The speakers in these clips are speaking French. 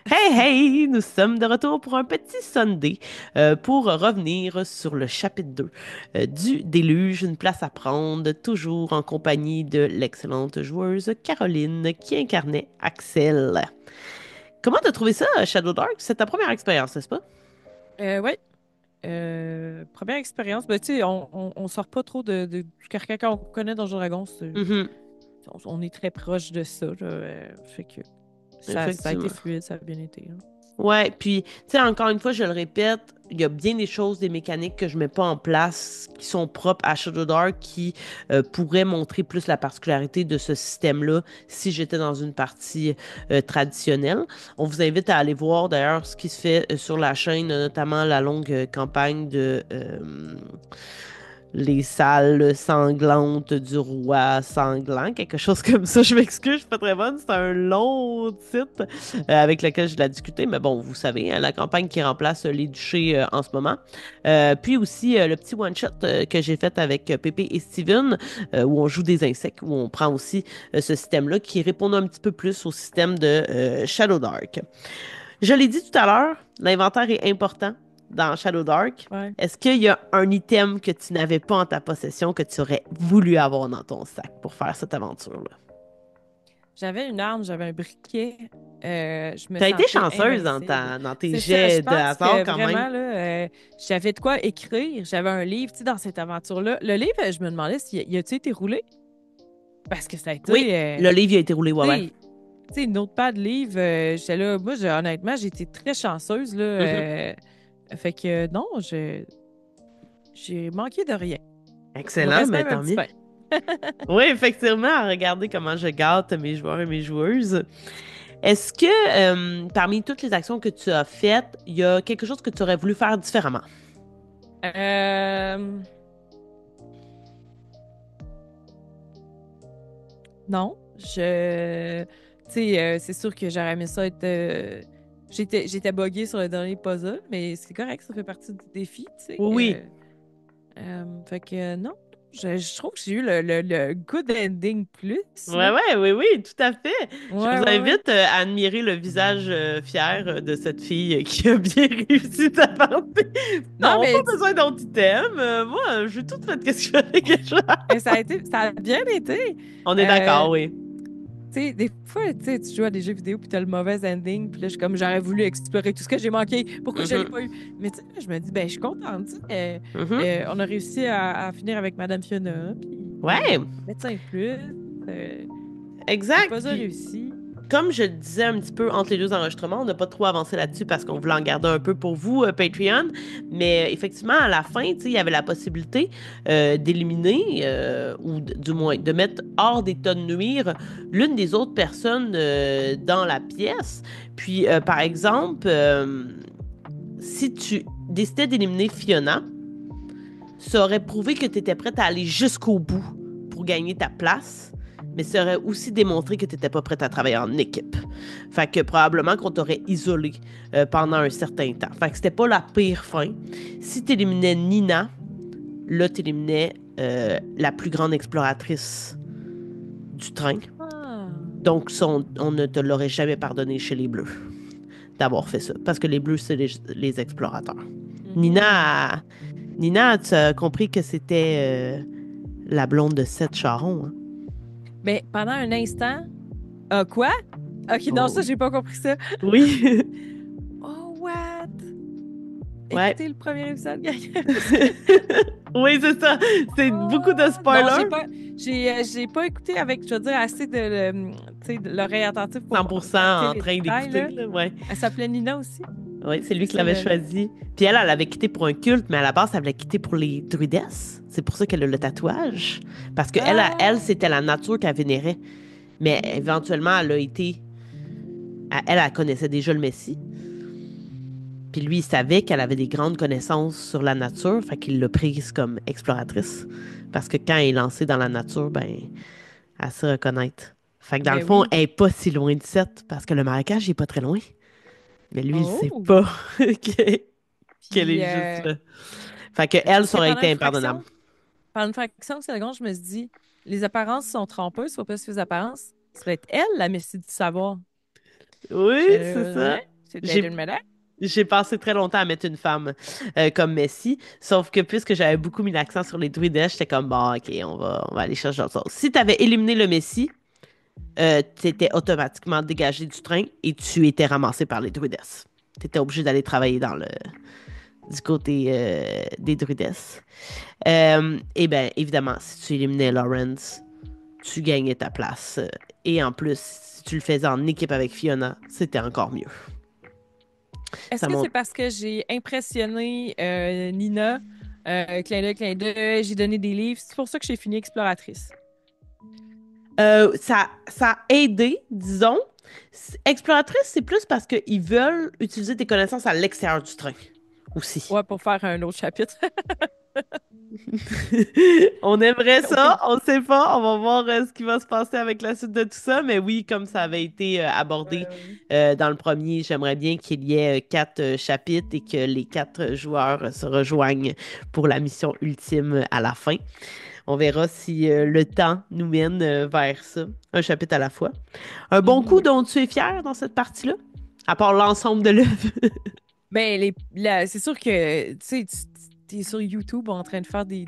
Hey, hey, nous sommes de retour pour un petit Sunday pour revenir sur le chapitre 2 du Déluge, une place à prendre, toujours en compagnie de l'excellente joueuse Caroline qui incarnait Axel. Comment t'as trouvé ça, Shadow Dark? C'est ta première expérience, n'est-ce pas? Ouais. Première expérience, ben, tu sais, on sort pas trop du carcan qu'on connaît dans Dragons. Mhm, On est très proche de ça, là, fait que ça a été effectivement. fluide, ça a bien été, là. Ouais, puis, tu sais, encore une fois, je le répète, il y a bien des choses, des mécaniques que je mets pas en place qui sont propres à Shadow Dark qui pourraient montrer plus la particularité de ce système-là si j'étais dans une partie traditionnelle. On vous invite à aller voir d'ailleurs ce qui se fait sur la chaîne, notamment la longue campagne de les salles sanglantes du roi sanglant, quelque chose comme ça. Je m'excuse, je suis pas très bonne. C'est un long titre avec lequel je l'ai discuté, mais bon, vous savez, hein, la campagne qui remplace les duchés en ce moment. Puis aussi le petit one-shot que j'ai fait avec Pépé et Steven, où on joue des insectes, où on prend aussi ce système-là qui répond un petit peu plus au système de Shadow Dark. Je l'ai dit tout à l'heure, l'inventaire est important dans Shadow Dark. Ouais. Est-ce qu'il y a un item que tu n'avais pas en ta possession que tu aurais voulu avoir dans ton sac pour faire cette aventure-là? J'avais une arme, j'avais un briquet, je me Tu as été sentais chanceuse dans, invincible. dans tes C'est ça, je jets de pense hasard que quand même. vraiment, là, j'avais de quoi écrire, j'avais un livre, tu sais, dans cette aventure-là. Le livre, je me demandais s'il il a-tu été roulé? Parce que ça a Oui, été, le livre il a été roulé, ouais, tu ouais. sais, tu sais, une autre pas de livre, j'étais là, moi, honnêtement, j'ai été très chanceuse, là. Mhm. Fait que non, j'ai manqué de rien. Il me Excellent, reste mais même un tant petit mieux. pain. Oui, effectivement, regardez comment je gâte mes joueurs et mes joueuses. Est-ce que parmi toutes les actions que tu as faites, il y a quelque chose que tu aurais voulu faire différemment? Euh, non, tu sais, c'est sûr que j'aurais aimé ça être. J'étais buggée sur le dernier puzzle, mais c'est correct, ça fait partie du défi, tu sais. Oui, oui. Fait que non, je trouve que j'ai eu le good ending plus, Ouais, là. ouais, oui, oui, tout à fait. Je Ouais, vous ouais, ouais. invite à admirer le visage fier de cette fille qui a bien réussi sa partie. Non, Non, pas mais besoin d'autres items. Moi, j'ai tout fait qu'est-ce qu'il fallait que je fasse. ça a bien été. On est Euh, d'accord, oui. Tu sais, des fois, tu sais, tu joues à des jeux vidéo puis t'as le mauvais ending, puis là, je suis comme, j'aurais voulu explorer tout ce que j'ai manqué. Pourquoi je l'ai Mhm, pas eu? Mais tu sais, je me dis, ben, je suis contente, tu sais. mhm. On a réussi à finir avec Madame Fiona, puis Ouais, médecin plus. Le exact. puzzle Puis, réussi. comme je le disais un petit peu entre les deux enregistrements, on n'a pas trop avancé là-dessus parce qu'on voulait en garder un peu pour vous, Patreon. Mais effectivement, à la fin, tu sais, il y avait la possibilité d'éliminer, ou du moins de mettre hors d'état de nuire l'une des autres personnes dans la pièce. Puis, par exemple, si tu décidais d'éliminer Fiona, ça aurait prouvé que tu étais prête à aller jusqu'au bout pour gagner ta place, mais ça aurait aussi démontré que tu n'étais pas prête à travailler en équipe. Fait que probablement qu'on t'aurait isolé pendant un certain temps. Fait que c'était pas la pire fin. Si tu éliminais Nina, là, tu éliminais la plus grande exploratrice du train. Ah. Donc, ça, on ne te l'aurait jamais pardonné chez les Bleus d'avoir fait ça. Parce que les Bleus, c'est les explorateurs. Mhm. Nina, Nina, tu as compris que c'était la blonde de Seth Charon, hein? Ben, pendant un instant, ah, quoi? Ok, non, Oh ça, oui. j'ai pas compris ça. Oui. Oh, what? Ouais. Écoutez le premier épisode, gang, parce que Oui, c'est ça. C'est beaucoup de ah! Non, spoilers. j'ai pas écouté avec, je veux dire, assez tu sais, de l'oreille attentive pour 100% capter en les train détails, d'écouter, là. là. Ouais. Elle s'appelait Nina aussi. Ouais, c'est C'est lui qui ça, l'avait choisi. Puis elle avait quitté pour un culte, mais à la base, elle voulait quitter pour les druidesses. C'est pour ça qu'elle a le tatouage. Parce que elle, Ah! c'était la nature qu'elle vénérait. Mais éventuellement, elle a été. Elle connaissait déjà le Messie. Puis lui, il savait qu'elle avait des grandes connaissances sur la nature, fait qu'il l'a prise comme exploratrice. Parce que quand elle est lancée dans la nature, ben, elle sait reconnaître. Fait que dans le Ben fond, oui. elle est pas si loin du 7, parce que le marécage, il est pas très loin. Mais lui, il sait Oh! pas qu'elle qu'elle Puis, est juste là. Fait que elle, parce ça que aurait été impardonnable. pendant une fraction de seconde, je me suis dit, les apparences sont trompeuses, faut pas se fier aux apparences. Ça va être elle, la Messie du savoir. Oui, J'étais c'est là, ça. hein? C'était J'ai une médaille? j'ai passé très longtemps à mettre une femme comme Messi, sauf que puisque j'avais beaucoup mis l'accent sur les druidesses, j'étais comme, bon, ok, on va aller chercher autre chose. Si tu avais éliminé le Messi, tu étais automatiquement dégagé du train et tu étais ramassé par les druidesses. Tu étais obligé d'aller travailler du côté des druidesses. Et bien, évidemment, si tu éliminais Lawrence, tu gagnais ta place. Et en plus, si tu le faisais en équipe avec Fiona, c'était encore mieux. Est-ce Ça que c'est monte. parce que j'ai impressionné Nina? Clin d'œil, j'ai donné des livres. C'est pour ça que j'ai fini exploratrice. Ça a aidé, disons. Exploratrice, c'est plus parce qu'ils veulent utiliser tes connaissances à l'extérieur du train aussi. Ouais, pour faire un autre chapitre. On aimerait ça, Oui. on sait pas, on va voir ce qui va se passer avec la suite de tout ça, mais oui, comme ça avait été abordé Ouais. dans le premier, j'aimerais bien qu'il y ait 4 chapitres et que les 4 joueurs se rejoignent pour la mission ultime à la fin. On verra si le temps nous mène vers ça, un chapitre à la fois. Un bon coup Mhm. dont tu es fier dans cette partie-là, à part l'ensemble de l'œuvre. Ben, c'est sûr que, tu sais, tu es sur YouTube en train de faire des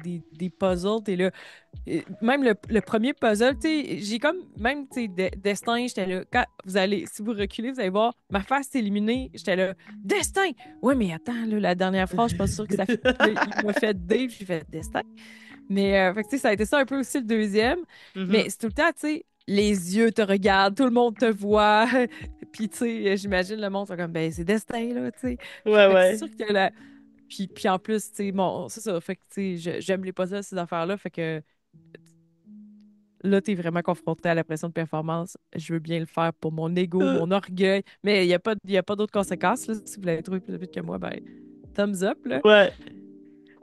puzzles, t'es là. Même le premier puzzle, tu sais, j'ai comme, même, tu sais, Destin, j'étais là, quand vous allez, si vous reculez, vous allez voir, ma face s'est éliminée, j'étais là, Destin! Ouais, mais attends, là, la dernière phrase, je suis pas sûre que ça fait. Puis là, il m'a fait Dave, j'ai fait Destin. Mais, fait que, tu sais, ça a été ça un peu aussi le deuxième. Mais Mhm. c'est tout le temps, tu sais, les yeux te regardent, tout le monde te voit. Puis, tu sais, j'imagine le monde, c'est comme, ben, c'est Destin, là, tu sais. Ouais, Fait que c'est ouais. sûr que puis en plus, tu sais, bon, c'est ça. Fait que, tu sais, j'aime les puzzles, ces affaires-là. Fait que là, t'es vraiment confronté à la pression de performance. Je veux bien le faire pour mon ego, Euh, mon orgueil. Mais il y a pas d'autres conséquences, là. Si vous l'avez trouvé plus vite que moi, ben, thumbs up, là. ouais.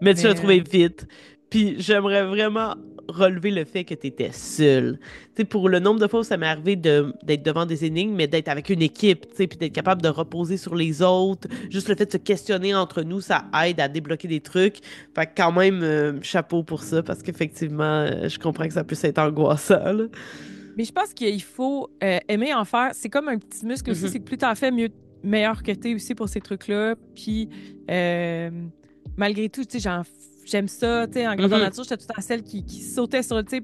Mais tu l'as Mais, trouvé vite. Puis j'aimerais vraiment relever le fait que tu étais seul. Tu sais, pour le nombre de fois où ça m'est arrivé d'être devant des énigmes, mais d'être avec une équipe, tu sais, puis d'être capable de reposer sur les autres. Juste le fait de se questionner entre nous, ça aide à débloquer des trucs. Fait que quand même, chapeau pour ça, parce qu'effectivement, je comprends que ça puisse être angoissant, là. mais je pense qu'il faut aimer en faire. C'est comme un petit muscle aussi. Mhm. C'est que plus t'en fais, meilleur que t'es aussi pour ces trucs-là. Puis, euh, malgré tout, tu sais, j'aime ça. Tu sais, en grandeur Mhm. nature, j'étais tout le temps celle qui sautait sur le. Tu sais,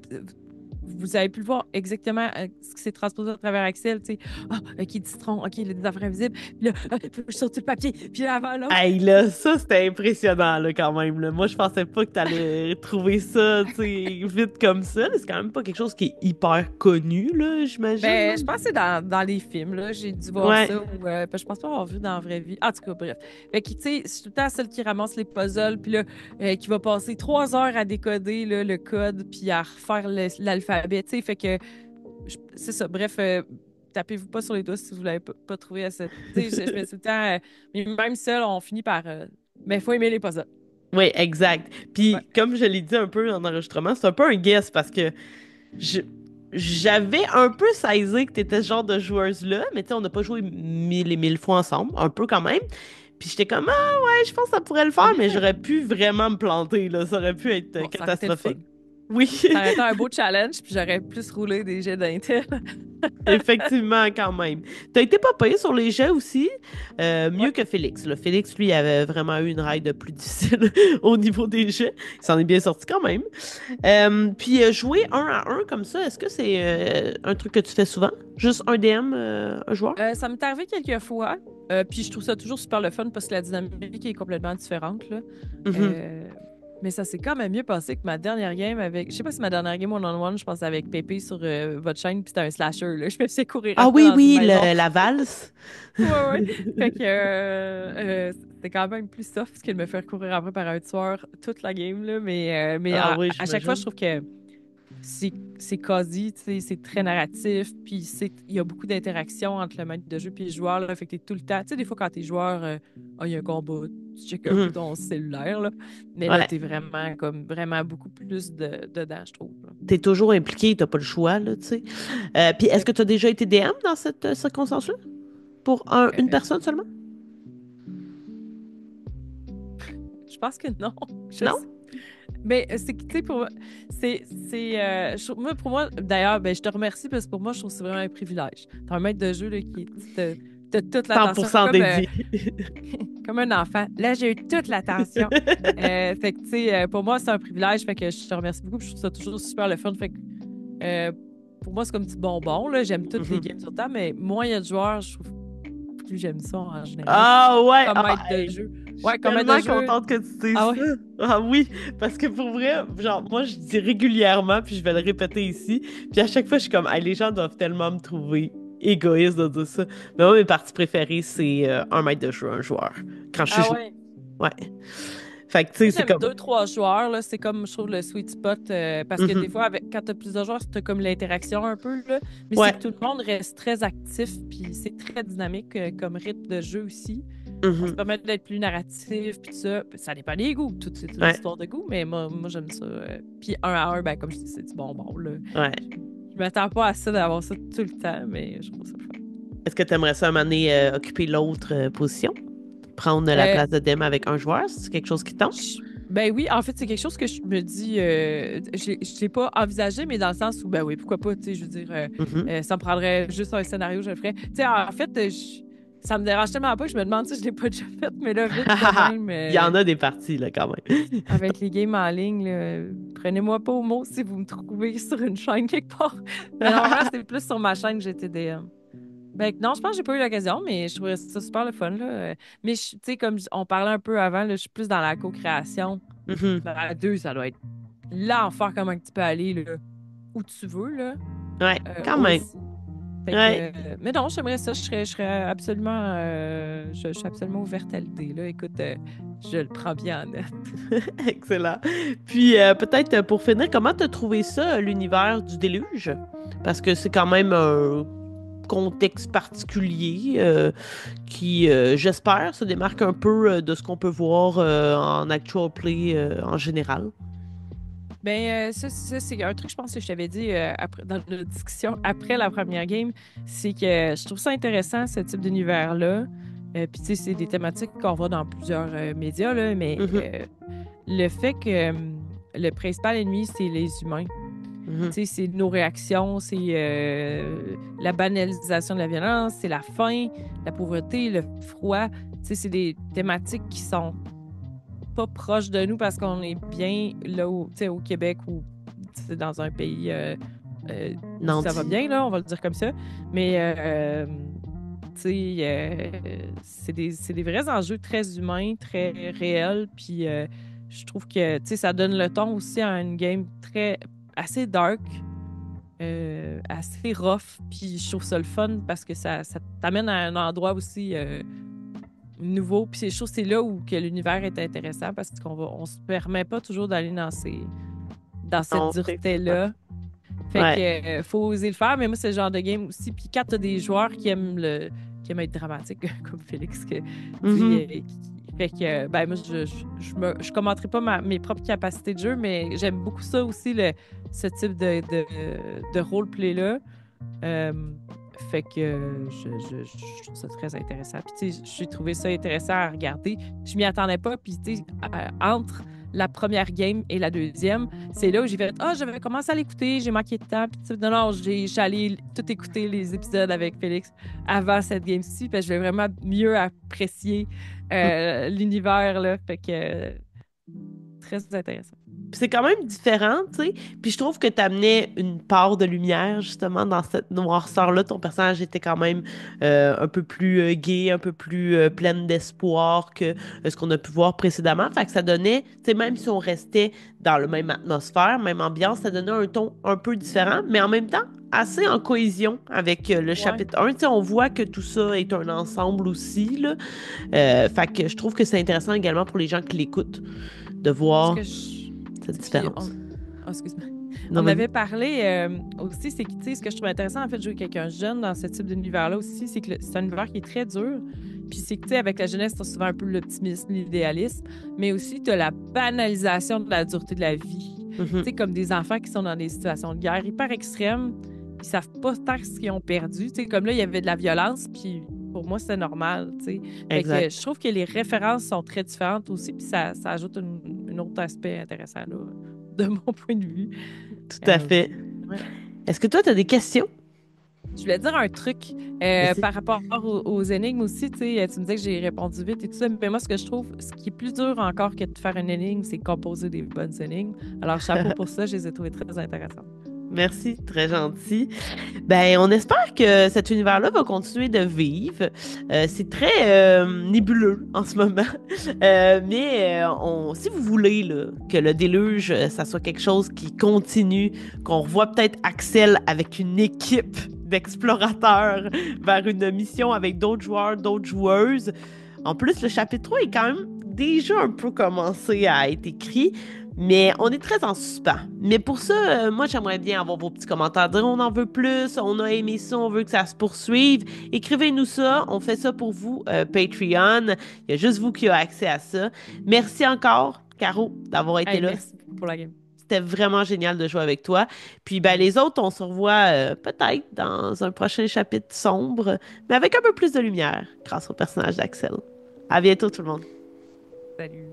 vous avez pu le voir exactement ce qui s'est transposé à travers Axel. Tu sais, ah, OK, du citron, OK, il y a des affaires invisibles. Puis là, je saute sur le papier. Puis là, avant l'autre. Hey, là, ça, c'était impressionnant, là, quand même, là. Moi, je pensais pas que t'allais trouver ça, tu sais, vite comme ça. C'est quand même pas quelque chose qui est hyper connu, là, j'imagine, là. Ben, je pense que c'est dans les films, là. J'ai dû voir Ouais. ça. Je pense pas avoir vu dans la vraie vie. En tout cas, bref. Fait que, tu sais, je suis tout le temps celle qui ramasse les puzzles, puis là, qui va passer 3 heures à décoder là, le code, puis à refaire l'alphabet, tu sais. Fait que, c'est ça. Bref, tapez-vous pas sur les doigts si vous l'avez pas trouvé à cette. Tu sais, je me suis tout le temps. Mais même seul, on finit par. Mais faut aimer les puzzles. Oui, exact. Ouais. Puis, comme je l'ai dit un peu en enregistrement, c'est un peu un guess parce que je- j'avais un peu saisi que t'étais ce genre de joueuse-là, mais tu sais, on n'a pas joué 1000 et 1000 fois ensemble, un peu quand même. Puis j'étais comme, ah ouais, je pense que ça pourrait le faire, mais j'aurais pu vraiment me planter, là. Ça aurait pu être Bon, ça aurait été le fun. catastrophique. Oui. Ça aurait été un beau challenge, puis j'aurais plus roulé des jets d'Intel. Effectivement, quand même. T'as été pas payé sur les jets aussi, Ouais. mieux que Félix. Là. Félix, lui, avait vraiment eu une ride plus difficile au niveau des jets. Il s'en est bien sorti quand même. Puis jouer 1 à 1 comme ça, est-ce que c'est un truc que tu fais souvent? Juste un DM, un joueur? Ça m'est arrivé quelques fois, puis je trouve ça toujours super le fun parce que la dynamique est complètement différente, là. Mhm. Euh, mais ça s'est quand même mieux passé que ma dernière game avec. Je sais pas si ma dernière game one-on-one, je pense avec Pépé sur votre chaîne, puis c'était un slasher, là. Je me suis courir Ah après oui, dans une oui, maison. la valse. Ouais, ouais. Fait que c'était quand même plus soft que de me faire courir après par un tueur toute la game, là. Mais Ah oui, à chaque fois, je j'imagine. trouve que c'est quasi, tu sais, c'est très narratif, puis il y a beaucoup d'interactions entre le maître de jeu puis le joueur, là, fait que t'es tout le temps, tu sais, des fois quand t'es joueur, il y a un combat, tu checkes un peu Mhm. ton cellulaire, là, mais là, Ouais. t'es vraiment, comme, vraiment beaucoup plus dedans, je trouve, là. T'es toujours impliqué, t'as pas le choix, là, tu sais. Puis est-ce Ouais. que t'as déjà été DM dans cette circonstance-là? Pour une Euh, personne seulement? je pense que non, je Non? sais. Mais c'est que, tu sais, pour moi, d'ailleurs, ben, je te remercie parce que pour moi, je trouve que c'est vraiment un privilège. T'as un maître de jeu là, qui te t'as toute l'attention. 100% dédié. Comme un enfant. Là, j'ai eu toute l'attention. Fait que, tu sais, pour moi, c'est un privilège. Fait que je te remercie beaucoup. Je trouve ça toujours super le fun. Fait que, euh, pour moi, c'est comme un petit bonbon. Là. J'aime toutes les games sur table, mais moins il y a de joueurs, je trouve plus j'aime ça en général. Ah ouais, Comme maître de hey, jeu. je Ouais, suis comme maître tellement de jeu. contente que tu dises Ah ça. ouais? Ah oui, parce que pour vrai, genre, moi, je dis régulièrement, puis je vais le répéter ici, puis à chaque fois, je suis comme, hey, les gens doivent tellement me trouver égoïste de dire ça. Mais moi, mes parties préférées, c'est un maître de jeu, un joueur. Quand je Ah joue. ouais. Ouais. Fait que, tu sais, Moi, c'est j'aime comme. deux, trois joueurs, là. C'est comme, je trouve, le sweet spot. Parce que des Mhm. fois, quand t'as plusieurs joueurs, t'as comme l'interaction un peu, là. Mais c'est Ouais. que tout le monde reste très actif, puis c'est très dynamique comme rythme de jeu aussi. Ça se Mhm. permet d'être plus narratif, puis tout ça. Ça dépend des goûts. Tout, c'est une Ouais. histoire de goût, mais moi j'aime ça. Puis un à un, ben, comme je dis, c'est du bonbon, là. Ouais. Je m'attends pas à ça d'avoir ça tout le temps, mais je trouve ça le fun. Est-ce que tu aimerais ça, un moment donné, occuper l'autre position? Prendre la Euh, place de Dem avec un joueur? C'est quelque chose qui tente? Ben oui, en fait, c'est quelque chose que je me dis, je l'ai pas envisagé, mais dans le sens où, ben oui, pourquoi pas, tu sais, je veux dire, Mhm. ça me prendrait juste un scénario, je le ferais. Tu sais, en fait, ça me dérange tellement pas que je me demande si je l'ai pas déjà fait, mais là, vite de même, Il y en a des parties, là, quand même. avec les games en ligne, là, prenez-moi pas au mot si vous me trouvez sur une chaîne quelque part. Mais normalement, c'est plus sur ma chaîne que j'étais DM. Ben non, je pense que j'ai pas eu l'occasion, mais je trouvais ça super le fun, là. Mais, tu sais, comme on parlait un peu avant, là, je suis plus dans la co-création. Mhm. Ben, à deux, ça doit être l'enfer comment tu peux aller là, où tu veux, là, Ouais, quand même. aussi. Fait que, Ouais. mais non, j'aimerais ça. Je serais absolument, je suis absolument ouverte à l'idée, là. Écoute, je le prends bien en note. Excellent. Puis peut-être pour finir, comment t'as trouvé ça, l'univers du déluge? Parce que c'est quand même un contexte particulier qui, j'espère, se démarque un peu de ce qu'on peut voir en actual play en général. Ben, ça, c'est un truc, je pense que je t'avais dit dans notre discussion après la première game, c'est que je trouve ça intéressant, ce type d'univers-là. Puis, tu sais, c'est des thématiques qu'on voit dans plusieurs médias, là, mais Mhm, le fait que le principal ennemi, c'est les humains. mhm. Tu sais, c'est nos réactions, c'est la banalisation de la violence, c'est la faim, la pauvreté, le froid. Tu sais, c'est des thématiques qui sont pas proches de nous parce qu'on est bien là tu sais, au Québec ou tu sais, dans un pays où ça va Nanti. bien, là, on va le dire comme ça. Mais, tu sais, c'est des vrais enjeux très humains, très réels. Puis, je trouve que, tu sais, ça donne le ton aussi à une game assez dark, assez rough. Puis je trouve ça le fun parce que ça t'amène à un endroit aussi nouveau. Puis je trouve que c'est là où que l'univers est intéressant parce on se permet pas toujours d'aller dans cette Non, effectivement. dureté-là. Fait Ouais. que faut oser le faire, mais moi, c'est le genre de game aussi. Puis quand t'as des joueurs qui aiment être dramatiques, comme Félix, que, tu Mhm. sais, fait que, ben, moi, je commenterai pas mes propres capacités de jeu, mais j'aime beaucoup ça aussi, ce type de roleplay-là. Euh, fait que je trouve ça très intéressant. Puis, tu sais, j'ai trouvé ça intéressant à regarder. Je m'y attendais pas. Puis, tu sais, entre la première game et la deuxième, c'est là où j'ai fait j'avais commencé à l'écouter, j'ai manqué de temps. Puis, tu sais, non, j'ai allé tout écouter les épisodes avec Félix avant cette game-ci. Parce que je vais vraiment mieux apprécier l'univers, là. Fait que très intéressant. Puis c'est quand même différent, tu sais. Puis je trouve que tu amenais une part de lumière, justement, dans cette noirceur-là. Ton personnage était quand même un peu plus gai, un peu plus pleine d'espoir que ce qu'on a pu voir précédemment. Fait que ça donnait, tu sais, même si on restait dans la même atmosphère, même ambiance, ça donnait un ton un peu différent, mais en même temps, assez en cohésion avec le Ouais. chapitre 1. Tu sais, on voit que tout ça est un ensemble aussi, là. Fait que je trouve que c'est intéressant également pour les gens qui l'écoutent de Ce voir que je. cette Puis, différence. excuse-moi. Non, On vas-y. avait parlé aussi, c'est que, tu sais, ce que je trouve intéressant, en fait, de jouer quelqu'un jeune dans ce type d'univers-là aussi, c'est que c'est un univers qui est très dur. Puis c'est que, tu sais, avec la jeunesse, t'as souvent un peu l'optimisme, l'idéalisme, mais aussi t'as la banalisation de la dureté de la vie. Tu Mhm. sais, comme des enfants qui sont dans des situations de guerre hyper extrêmes, ils savent pas tant ce qu'ils ont perdu. Tu sais, comme là, il y avait de la violence, puis pour moi, c'était normal, tu sais. Fait que je Exact. trouve que les références sont très différentes aussi, puis ça ajoute un autre aspect intéressant, là, de mon point de vue. Tout à Euh, fait. ouais. Est-ce que toi, tu as des questions? Je voulais dire un truc Vas-y. par rapport aux énigmes aussi. Tu me disais que j'ai répondu vite et tout ça, mais moi, ce que je trouve, ce qui est plus dur encore que de faire une énigme, c'est composer des bonnes énigmes. Alors, chapeau pour ça, je les ai trouvées très intéressantes. Merci, très gentil. Ben, on espère que cet univers-là va continuer de vivre. C'est très nébuleux en ce moment. Mais si vous voulez là, que le déluge, ça soit quelque chose qui continue, qu'on revoit peut-être Axel avec une équipe d'explorateurs vers une mission avec d'autres joueurs, d'autres joueuses. En plus, le chapitre 3 est quand même déjà un peu commencé à être écrit. Mais on est très en suspens. Mais pour ça, moi, j'aimerais bien avoir vos petits commentaires. Dire on en veut plus, on a aimé ça, on veut que ça se poursuive. Écrivez-nous ça, on fait ça pour vous, Patreon. Il y a juste vous qui avez accès à ça. Merci encore, Caro, d'avoir été Hey, là. merci beaucoup pour la game. C'était vraiment génial de jouer avec toi. Puis ben, les autres, on se revoit peut-être dans un prochain chapitre sombre, mais avec un peu plus de lumière grâce au personnage d'Axel. À bientôt tout le monde. Salut.